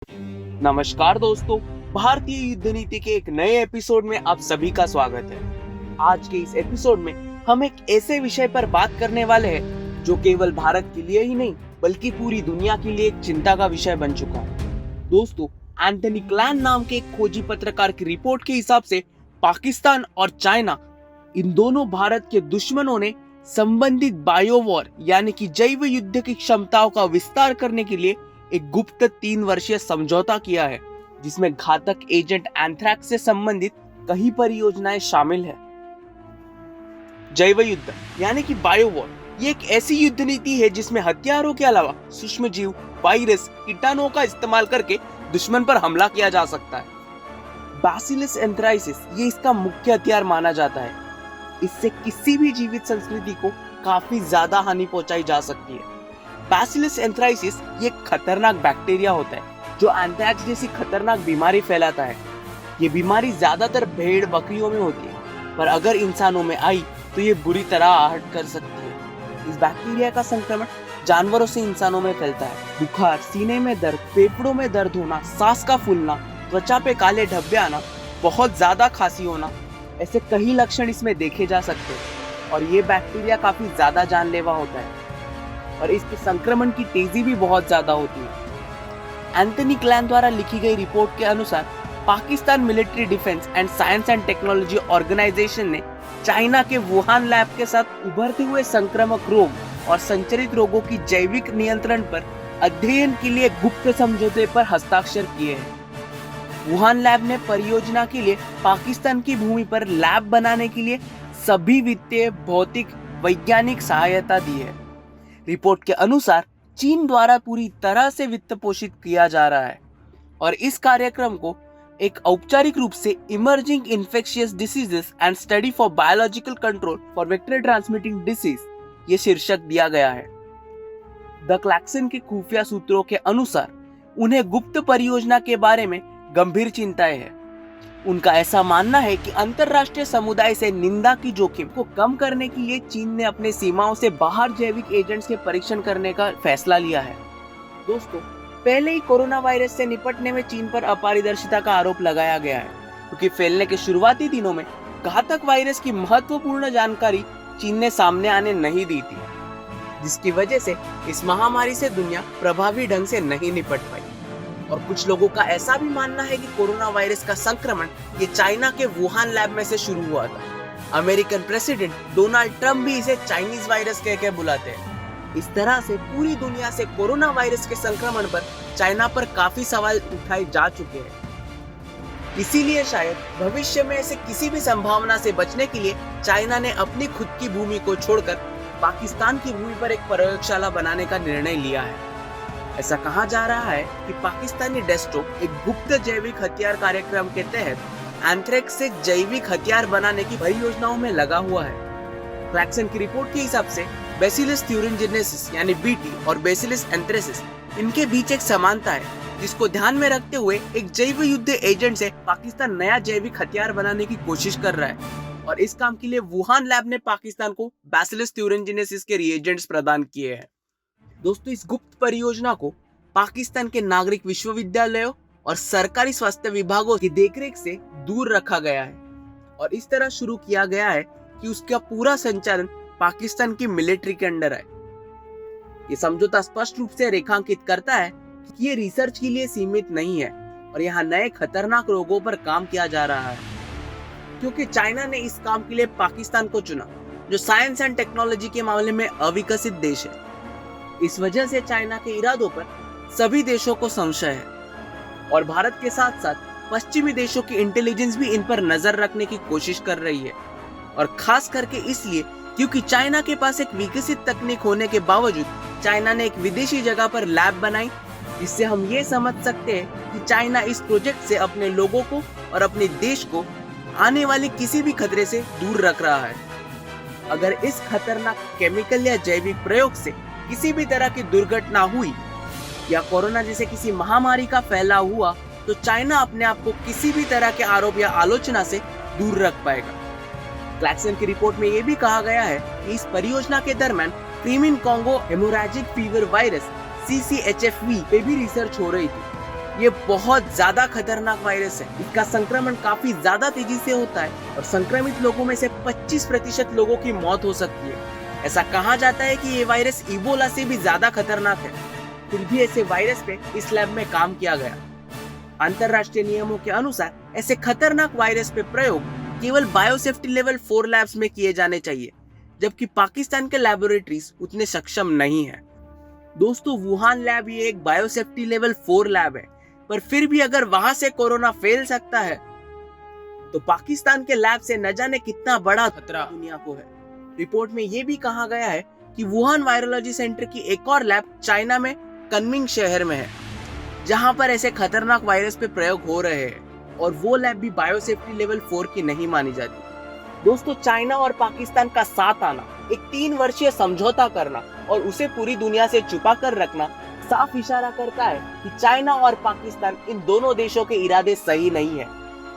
नमस्कार दोस्तों, भारतीय युद्ध नीति के एक नए एपिसोड में आप सभी का स्वागत है। आज के इस एपिसोड में हम एक ऐसे विषय पर बात करने वाले हैं जो केवल भारत के लिए ही नहीं बल्कि पूरी दुनिया के लिए एक चिंता का विषय बन चुका है। दोस्तों, एंथनी क्लैन नाम के एक खोजी पत्रकार की रिपोर्ट के हिसाब से पाकिस्तान और चाइना, इन दोनों भारत के दुश्मनों ने संबंधित बायोवॉर यानी कि जैव युद्ध की क्षमताओं का विस्तार करने के लिए एक गुप्त 3 वर्षीय समझौता किया है, जिसमें घातक एजेंट एंथ्रैक्स से संबंधित कई परियोजनाएं शामिल है। जैव युद्ध यानी कि बायोवॉर, ये एक ऐसी युद्ध नीति है जिसमें हथियारों के अलावा सूक्ष्म जीव, वायरस, कीटाणुओं का इस्तेमाल करके दुश्मन पर हमला किया जा सकता है। बैसिलस एंथ्राइसिस ये इसका मुख्य हथियार माना जाता है। इससे किसी भी जीवित संस्कृति को काफी ज्यादा हानि पहुंचाई जा सकती है। बैसिलस एंथ्राइसिस ये खतरनाक बैक्टीरिया होता है जो एंथ्रैक्स जैसी खतरनाक बीमारी फैलाता है। ये बीमारी ज्यादातर भेड़ बकरियों में होती है, पर अगर इंसानों में आई तो ये बुरी तरह आहट कर सकती है। इस बैक्टीरिया का संक्रमण जानवरों से इंसानों में फैलता है। बुखार, सीने में दर्द, फेफड़ों में दर्द होना, सांस का फूलना, त्वचा पे काले धब्बे आना, बहुत ज्यादा खांसी होना, ऐसे कई लक्षण इसमें देखे जा सकते हैं। और ये बैक्टीरिया काफी ज्यादा जानलेवा होता है और इसके संक्रमण की तेजी भी बहुत ज्यादा होती है। एंथनी क्लैन द्वारा लिखी गई रिपोर्ट के अनुसार Pakistan military defence and science and technology organisation ने चाइना के वुहान लैब के साथ उभरते हुए संक्रामक रोग और संचरित रोगों की जैविक नियंत्रण पर अध्ययन के लिए गुप्त समझौते पर हस्ताक्षर किए हैं। वुहान लैब ने परियोजना के लिए पाकिस्तान की भूमि पर लैब बनाने के लिए सभी वित्तीय, भौतिक, वैज्ञानिक सहायता दी है। रिपोर्ट के अनुसार चीन द्वारा पूरी तरह से वित्त पोषित किया जा रहा है और इस कार्यक्रम को एक औपचारिक रूप से emerging infectious diseases and study for biological control for vector transmitting disease ये शीर्षक दिया गया है। द क्लैक्सन के खुफिया सूत्रों के अनुसार उन्हें गुप्त परियोजना के बारे में गंभीर चिंताएं हैं। उनका ऐसा मानना है कि अंतरराष्ट्रीय समुदाय से निंदा की जोखिम को कम करने के लिए चीन ने अपने सीमाओं से बाहर जैविक एजेंट्स के परीक्षण करने का फैसला लिया है। दोस्तों, पहले ही कोरोना वायरस से निपटने में चीन पर अपारदर्शिता का आरोप लगाया गया है, क्योंकि फैलने के शुरुआती दिनों में घातक वायरस की महत्वपूर्ण जानकारी चीन ने सामने आने नहीं दी थी, जिसकी वजह से इस महामारी से दुनिया प्रभावी ढंग से नहीं निपट पाई। और कुछ लोगों का ऐसा भी मानना है कि कोरोना वायरस का संक्रमण ये चाइना के वुहान लैब में से शुरू हुआ था। अमेरिकन प्रेसिडेंट डोनाल्ड ट्रंप भी इसे चाइनीज वायरस कह बुलाते हैं। इस तरह से पूरी दुनिया से कोरोना वायरस के संक्रमण पर चाइना पर काफी सवाल उठाए जा चुके हैं। इसीलिए शायद भविष्य में ऐसे किसी भी संभावना से बचने के लिए चाइना ने अपनी खुद की भूमि को छोड़कर पाकिस्तान की भूमि पर एक प्रयोगशाला बनाने का निर्णय लिया है। ऐसा कहा जा रहा है कि पाकिस्तानी डेस्ट्रो एक गुप्त जैविक हथियार कार्यक्रम के तहत एंथ्रैक्स से जैविक हथियार बनाने की परियोजनाओं में लगा हुआ है। क्लैक्सन की रिपोर्ट के हिसाब से बैसिलस thuringiensis यानी बीटी और बैसिलस एंथ्रेसिस, इनके बीच एक समानता है, जिसको ध्यान में रखते हुए एक जैव युद्ध एजेंट से पाकिस्तान नया जैविक हथियार बनाने की कोशिश कर रहा है। और इस काम के लिए वुहान लैब ने पाकिस्तान को बैसिलस thuringiensis के रिएजेंट्स प्रदान किए हैं। दोस्तों, इस गुप्त परियोजना को पाकिस्तान के नागरिक विश्वविद्यालयों और सरकारी स्वास्थ्य विभागों की देखरेख से दूर रखा गया है और इस तरह शुरू किया गया है कि उसका पूरा संचालन पाकिस्तान की मिलिट्री के अंडर है। ये समझौता स्पष्ट रूप से रेखांकित करता है कि ये रिसर्च के लिए सीमित नहीं है और यहाँ नए खतरनाक रोगों पर काम किया जा रहा है, क्योंकि चाइना ने इस काम के लिए पाकिस्तान को चुना, जो साइंस एंड टेक्नोलॉजी के मामले में अविकसित देश है। इस वजह से चाइना के इरादों पर सभी देशों को संशय है और भारत के साथ साथ पश्चिमी देशों की इंटेलिजेंस भी इन पर नजर रखने की कोशिश कर रही है। और खास करके इसलिए क्योंकि चाइना के पास एक विकसित तकनीक होने के बावजूद चाइना ने एक विदेशी जगह पर लैब बनाई, जिससे हम ये समझ सकते हैं कि चाइना इस प्रोजेक्ट से अपने लोगों को और अपने देश को आने वाले किसी भी खतरे से दूर रख रहा है। अगर इस खतरनाक केमिकल या जैविक प्रयोग से किसी भी तरह की दुर्घटना हुई या कोरोना जैसे किसी महामारी का फैलाव हुआ, तो चाइना अपने आप को किसी भी तरह के आरोप या आलोचना से दूर रख पाएगा। क्लैक्सन की रिपोर्ट में यह भी कहा गया है कि इस परियोजना के दरमियान Crimean Congo haemorrhagic fever virus CCHFV पे भी रिसर्च हो रही थी। ये बहुत ज्यादा खतरनाक वायरस है। इसका संक्रमण काफी ज्यादा तेजी से होता है और संक्रमित लोगों में से 25% लोगों की मौत हो सकती है। ऐसा कहा जाता है कि ये वायरस इबोला से भी ज्यादा खतरनाक है। फिर भी ऐसे वायरस पे इस लैब में काम किया गया। अंतरराष्ट्रीय नियमों के अनुसार ऐसे खतरनाक वायरस पे प्रयोग केवल बायोसेफ्टी लेवल 4 लैब्स में किए जाने चाहिए, जबकि पाकिस्तान के लैबोरेटरीज उतने सक्षम नहीं है। दोस्तों, वुहान लैब ये एक बायोसेफ्टी लेवल 4 लैब है, पर फिर भी अगर वहां से कोरोना फैल सकता है तो पाकिस्तान के लैब से न जाने कितना बड़ा खतरा दुनिया को है। रिपोर्ट में ये भी कहा गया है कि वुहान वायरोलॉजी सेंटर की एक और लैब चाइना में कनमिंग शहर में है, जहां पर ऐसे खतरनाक वायरस पे प्रयोग हो रहे हैं, और वो लैब भी बायोसेफ्टी लेवल 4 की नहीं मानी जाती। दोस्तों, चाइना और पाकिस्तान का साथ आना, एक 3 वर्षीय समझौता करना और उसे पूरी दुनिया से छुपा कर रखना साफ इशारा करता है कि चाइना और पाकिस्तान इन दोनों देशों के इरादे सही नहीं है।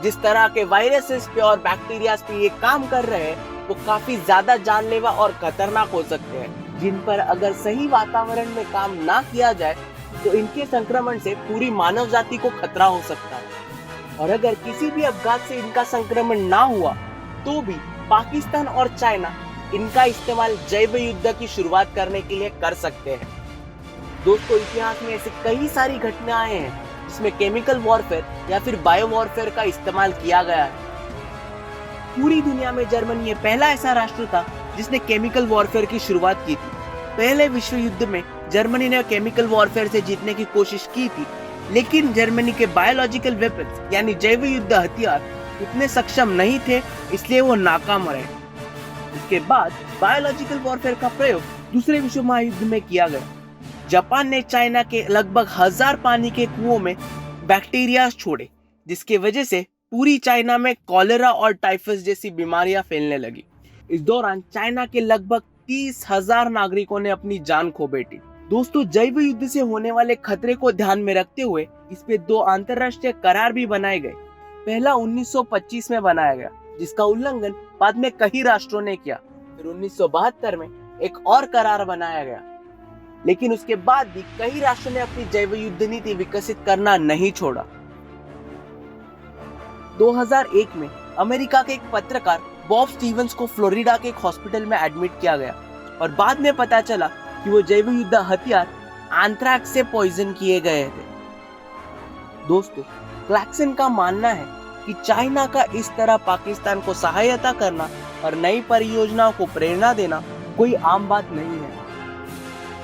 जिस तरह के वायरसेस पे और बैक्टीरिया पे ये काम कर रहे हैं वो काफी ज्यादा जानलेवा और खतरनाक हो सकते हैं, जिन पर अगर सही वातावरण में काम ना किया जाए तो इनके संक्रमण से पूरी मानव जाति को खतरा हो सकता है। और अगर किसी भी अपघात से इनका संक्रमण ना हुआ तो भी पाकिस्तान और चाइना इनका इस्तेमाल जैव युद्ध की शुरुआत करने के लिए कर सकते हैं। दोस्तों, इतिहास में ऐसी कई सारी घटनाएं हैं जिसमें केमिकल वॉरफेयर या फिर बायो वॉरफेयर का इस्तेमाल किया गया है। पूरी दुनिया में जर्मनी ये पहला ऐसा राष्ट्र था जिसने केमिकल वॉरफेयर की शुरुआत की थी। पहले विश्व युद्ध में जर्मनी ने केमिकल वॉरफेयर से जीतने की कोशिश की थी, लेकिन जर्मनी के बायोलॉजिकल वेपन्स यानी जैव युद्ध हथियार उतने सक्षम नहीं थे, इसलिए वो नाकाम रहे। इसके बाद बायोलॉजिकल वॉरफेयर का प्रयोग दूसरे विश्व महायुद्ध में किया गया। जापान ने चाइना के लगभग 1000 पानी के कुओं में बैक्टीरिया छोड़े, जिसके वजह से पूरी चाइना में कॉलेरा और टाइफस जैसी बीमारियां फैलने लगी। इस दौरान चाइना के लगभग 30,000 नागरिकों ने अपनी जान खो बैठी। दोस्तों, जैव युद्ध से होने वाले खतरे को ध्यान में रखते हुए इस पे 2 अंतरराष्ट्रीय करार भी बनाए गए। पहला 1925 में बनाया गया, जिसका उल्लंघन बाद में कई राष्ट्रों ने किया। फिर 1972 में एक और करार बनाया गया, लेकिन उसके बाद भी कई राष्ट्रों ने अपनी जैव युद्ध नीति विकसित करना नहीं छोड़ा। 2001 में अमेरिका के एक पत्रकार बॉब स्टीवंस को फ्लोरिडा के एक हॉस्पिटल में एडमिट किया गया और बाद में पता चला कि वो जैव युद्ध हथियार एंथ्रैक्स से पॉइजन किए गए थे। दोस्तों, क्लैक्सन का मानना है कि चाइना का इस तरह पाकिस्तान को सहायता करना और नई परियोजनाओं को प्रेरणा देना कोई आम बात नहीं है।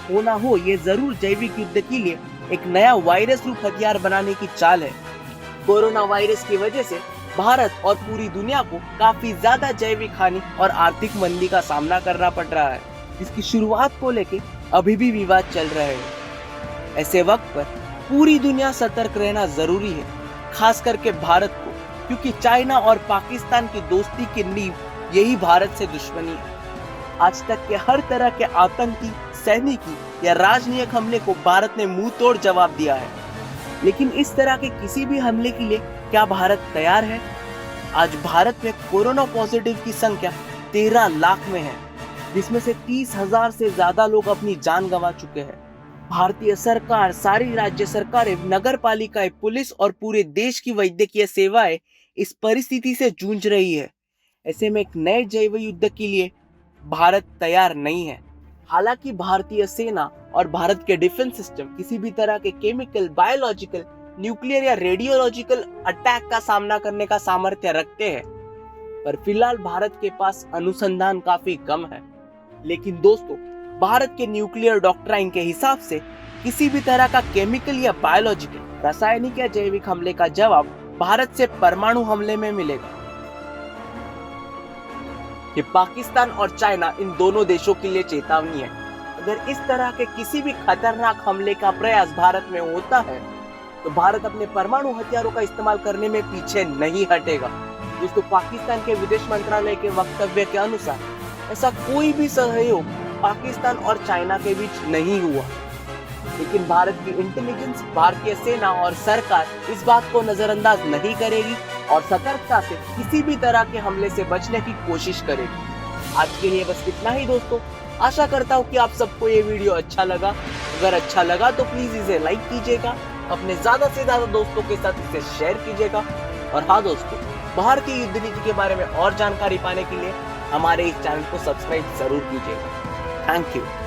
हो ना हो, ये जरूर जैविक युद्ध के लिए एक नया वायरस रूप हथियार बनाने की चाल है। कोरोना वायरस की वजह से भारत और पूरी दुनिया को काफी ज्यादा जैविक हानि और आर्थिक मंदी का सामना करना पड़ रहा है, जिसकी शुरुआत को लेके अभी भी विवाद चल रहे हैं। ऐसे वक्त पर पूरी दुनिया सतर्क रहना जरूरी है, खास करके भारत को, क्योंकि चाइना और पाकिस्तान की दोस्ती की नींव यही भारत से दुश्मनी है। आज तक के हर तरह के आतंकी, सैनिकी या राजनीतिक हमले को भारत ने मुंह तोड़ जवाब दिया है, लेकिन इस तरह के किसी भी हमले के लिए क्या भारत तैयार है? आज भारत में कोरोना पॉजिटिव की संख्या 13 लाख में है, जिसमें से 30,000 से ज्यादा लोग अपनी जान गंवा चुके हैं। भारतीय सरकार, सारी राज्य सरकारें, नगर पालिकाएं, पुलिस और पूरे देश की वैद्यकीय सेवाएं इस परिस्थिति से जूझ रही है। ऐसे में एक नए जैव युद्ध के लिए भारत तैयार नहीं है। हालांकि भारतीय सेना और भारत के डिफेंस सिस्टम किसी भी तरह के केमिकल, बायोलॉजिकल, न्यूक्लियर या रेडियोलॉजिकल अटैक का सामना करने का सामर्थ्य रखते हैं, पर फिलहाल भारत के पास अनुसंधान काफी कम है। लेकिन दोस्तों, भारत के न्यूक्लियर डॉक्ट्राइन के हिसाब से किसी भी तरह का केमिकल या बायोलॉजिकल, रासायनिक या जैविक हमले का जवाब भारत से परमाणु हमले में मिलेगा। ये पाकिस्तान और चाइना इन दोनों देशों के लिए चेतावनी है। अगर इस तरह के किसी भी खतरनाक हमले का प्रयास भारत में होता है तो भारत अपने परमाणु हथियारों का इस्तेमाल करने में पीछे नहीं हटेगा। दोस्तों, पाकिस्तान के विदेश मंत्रालय के वक्तव्य के अनुसार ऐसा कोई भी सहयोग पाकिस्तान और चाइना के बीच नहीं हुआ, लेकिन भारत की इंटेलिजेंस, भारतीय सेना और सरकार इस बात को नजरअंदाज नहीं करेगी और सतर्कता से किसी भी तरह के हमले से बचने की कोशिश करेगी। आज के लिए बस इतना ही दोस्तों। आशा करता हूँ कि आप सबको ये वीडियो अच्छा लगा। अगर अच्छा लगा तो प्लीज इसे लाइक कीजिएगा, अपने ज्यादा से ज्यादा दोस्तों के साथ इसे शेयर कीजिएगा। और हाँ दोस्तों, भारतीय युद्ध नीति के बारे में और जानकारी पाने के लिए हमारे इस चैनल को सब्सक्राइब जरूर कीजिएगा। Thank you.